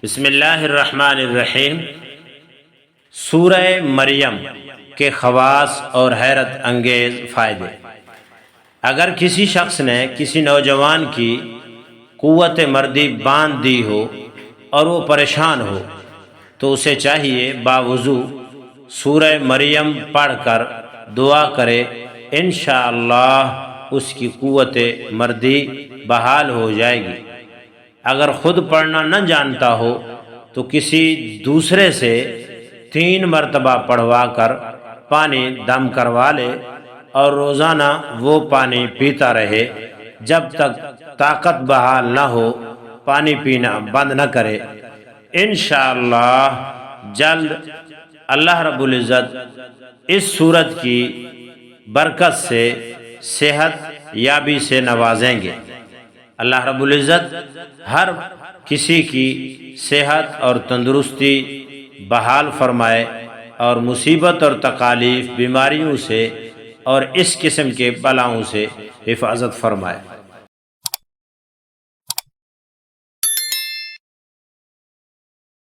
بسم اللہ الرحمن الرحیم۔ سورہ مریم کے خواص اور حیرت انگیز فائدے۔ اگر کسی شخص نے کسی نوجوان کی قوت مردی باندھ دی ہو اور وہ پریشان ہو تو اسے چاہیے باوضو سورہ مریم پڑھ کر دعا کرے، انشاءاللہ اس کی قوت مردی بحال ہو جائے گی۔ اگر خود پڑھنا نہ جانتا ہو تو کسی دوسرے سے 3 مرتبہ پڑھوا کر پانی دم کروا لے اور روزانہ وہ پانی پیتا رہے جب تک طاقت بحال نہ ہو، پانی پینا بند نہ کرے۔ انشاءاللہ جلد اللہ رب العزت اس سورت کی برکت سے صحت یابی سے نوازیں گے۔ اللہ رب العزت ہر کسی کی صحت اور تندرستی بحال فرمائے اور مصیبت اور تکالیف، بیماریوں سے اور اس قسم کے بلاؤں سے حفاظت فرمائے۔